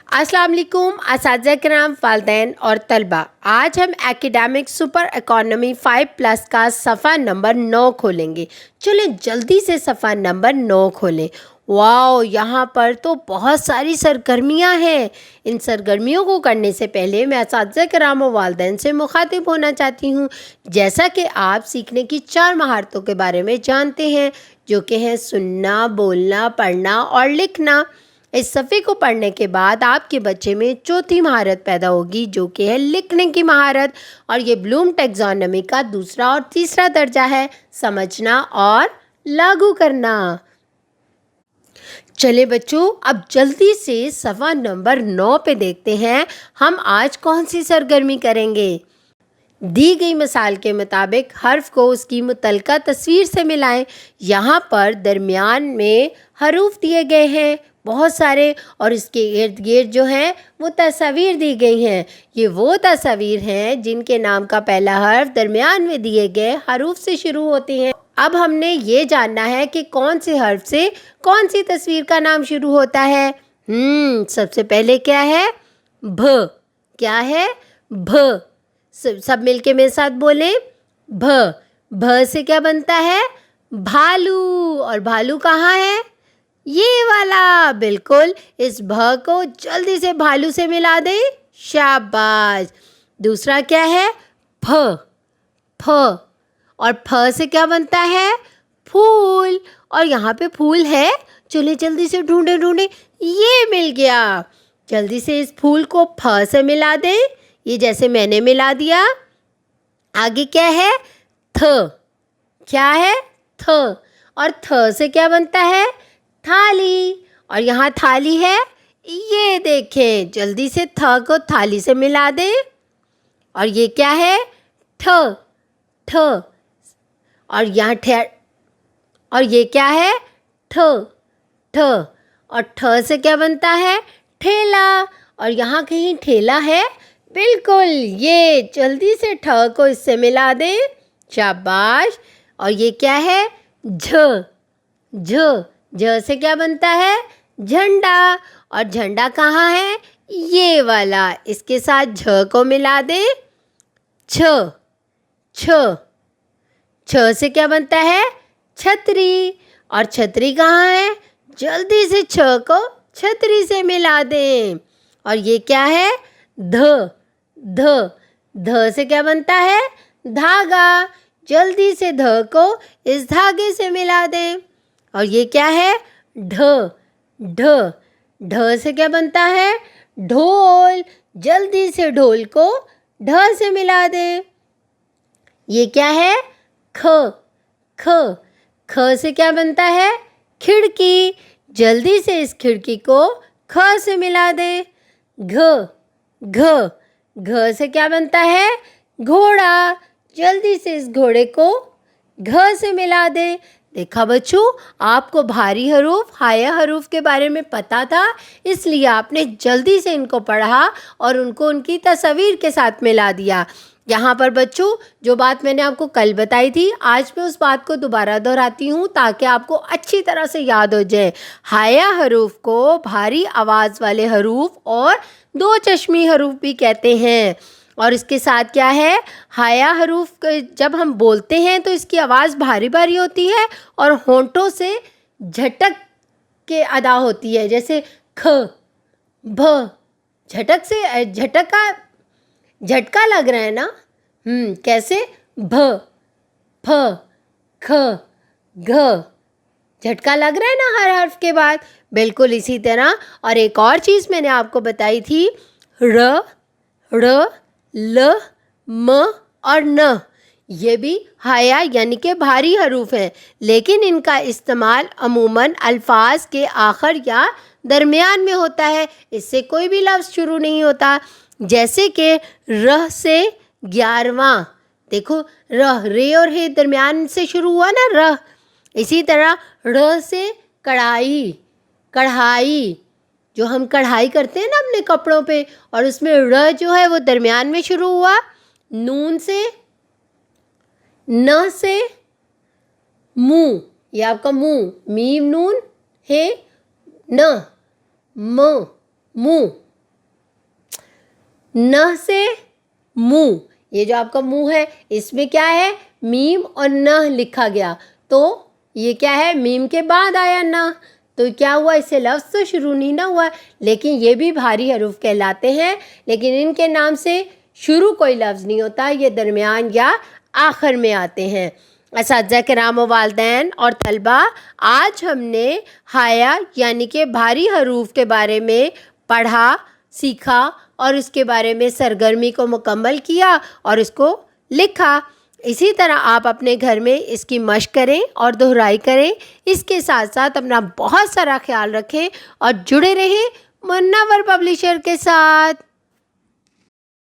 अस्सलाम वालेकुम असातिज़ा किराम, वालिदैन और तलबा। आज हम एकेडमिक सुपर इकोनॉमी 5+ का सफ़ा नंबर 9 खोलेंगे। चलें जल्दी से सफ़ा नंबर 9 खोलें। वाओ, यहाँ पर तो बहुत सारी सरगर्मियाँ हैं। इन सरगर्मियों को करने से पहले मैं असातिज़ा किराम और वालिदैन से मुखातिब होना चाहती हूँ। जैसा कि आप सीखने की 4 महारतों के बारे में जानते हैं, जो कि हैं सुनना, बोलना, पढ़ना और लिखना। इस सफ़े को पढ़ने के बाद आपके बच्चे में चौथी महारत पैदा होगी, जो कि है लिखने की महारत। और ये ब्लूम टैक्सोनॉमी का दूसरा और तीसरा दर्जा है, समझना और लागू करना। चले बच्चों, अब जल्दी से सफ़ा नंबर 9 पे देखते हैं हम आज कौन सी सरगर्मी करेंगे। दी गई मिसाल के मुताबिक हर्फ को उसकी मुतलका तस्वीर से मिलाएं। यहाँ पर दरमियान में हरूफ दिए गए हैं बहुत सारे, और इसके इर्द गिर्द जो हैं वो तस्वीर दी गई हैं। ये वो तस्वीर हैं जिनके नाम का पहला हर्फ दरमियान में दिए गए हरूफ से शुरू होती हैं। अब हमने ये जानना है कि कौन से हर्फ से कौन सी तस्वीर का नाम शुरू होता है। सबसे पहले क्या है? भ। क्या है? भ। सब मिलके मेरे साथ बोलें, भ। भ से क्या बनता है? भालू। और भालू कहाँ है? ये वाला, बिल्कुल। इस भ को जल्दी से भालू से मिला दें। शाबाश। दूसरा क्या है? फ। फ। और फ से क्या बनता है? फूल। और यहाँ पे फूल है, चलिए जल्दी से ढूंढे ढूंढे, ये मिल गया। जल्दी से इस फूल को फ से मिला दें, ये जैसे मैंने मिला दिया। आगे क्या है? थ। क्या है? थ। और थ से क्या बनता है? थाली। और यहाँ थाली है, ये देखें, जल्दी से थ को थाली से मिला दें। और ये क्या है? ठ। ठ। और यहाँ और ये क्या है? ठ। ठ। और ठ से क्या बनता है? ठेला। और यहाँ कहीं ठेला है, बिल्कुल, ये जल्दी से ठ को इससे मिला दें। शाबाश। और ये क्या है? झ। झ। झ से क्या बनता है? झंडा। और झंडा कहाँ है? ये वाला, इसके साथ झ को मिला दें। छ। छ। छ से क्या बनता है? छतरी। और छतरी कहाँ है? जल्दी से छ को छतरी से मिला दें। और ये क्या है? ध। ध। ध से क्या बनता है? धागा। जल्दी से ध को इस धागे से मिला दें। और ये क्या है? ढ। ढ। ढ से क्या बनता है? ढोल। जल्दी से ढोल को ढ से मिला दें। ये क्या है? ख। ख। ख से क्या बनता है? खिड़की। जल्दी से इस खिड़की को ख से मिला दें। घ। घ। घ से क्या बनता है? घोड़ा। जल्दी से इस घोड़े को घ से मिला दें। देखा बच्चों, आपको भारी हरूफ, हाया हरूफ के बारे में पता था, इसलिए आपने जल्दी से इनको पढ़ा और उनको उनकी तस्वीर के साथ मिला दिया। यहाँ पर बच्चों, जो बात मैंने आपको कल बताई थी, आज मैं उस बात को दोबारा दोहराती हूँ ताकि आपको अच्छी तरह से याद हो जाए। हाया हरूफ को भारी आवाज़ वाले हरूफ और दो चश्मी हरूफ भी कहते हैं। और इसके साथ क्या है? हाया हरूफ जब हम बोलते हैं तो इसकी आवाज़ भारी भारी होती है और होंठों से झटक के अदा होती है, जैसे ख, भ। झटक से झटका लग रहा है ना? कैसे? भ, फ, ख, घ। झटका लग रहा है ना हर हर्फ के बाद? बिल्कुल इसी तरह। और एक और चीज़ मैंने आपको बताई थी, र, ड़, ल, म और न, ये भी हाया यानी कि भारी हरूफ हैं, लेकिन इनका इस्तेमाल अमूमन अल्फाज के आखिर या दरमियान में होता है। इससे कोई भी लफ्ज़ शुरू नहीं होता। जैसे कि रह से 11वां, देखो रह, रे और हे दरमियान से शुरू हुआ ना, रह। इसी तरह र से कढ़ाई, कढ़ाई, जो हम कढ़ाई करते हैं ना अपने कपड़ों पे, और उसमें र जो है वो दरमियान में शुरू हुआ। नून से, न से मुंह, ये आपका मुंह, मीम नून है न, म, मुंह। न से मुंह, ये जो आपका मुंह है इसमें क्या है, मीम और न लिखा गया, तो ये क्या है, मीम के बाद आया न, तो क्या हुआ, इससे लफ्ज़ तो शुरू नहीं ना हुआ, लेकिन ये भी भारी हरूफ कहलाते हैं, लेकिन इनके नाम से शुरू कोई लफ्ज़ नहीं होता, ये दरमियान या आखिर में आते हैं। असातिज़ा किराम व वालिदैन और तलबा, आज हमने हाया यानी कि भारी हरूफ के बारे में पढ़ा, सीखा और उसके बारे में सरगर्मी को मुकम्मल किया और इसको लिखा। इसी तरह आप अपने घर में इसकी मश्क करें और दोहराई करें। इसके साथ साथ अपना बहुत सारा ख्याल रखें और जुड़े रहें मुन्नवर पब्लिशर के साथ।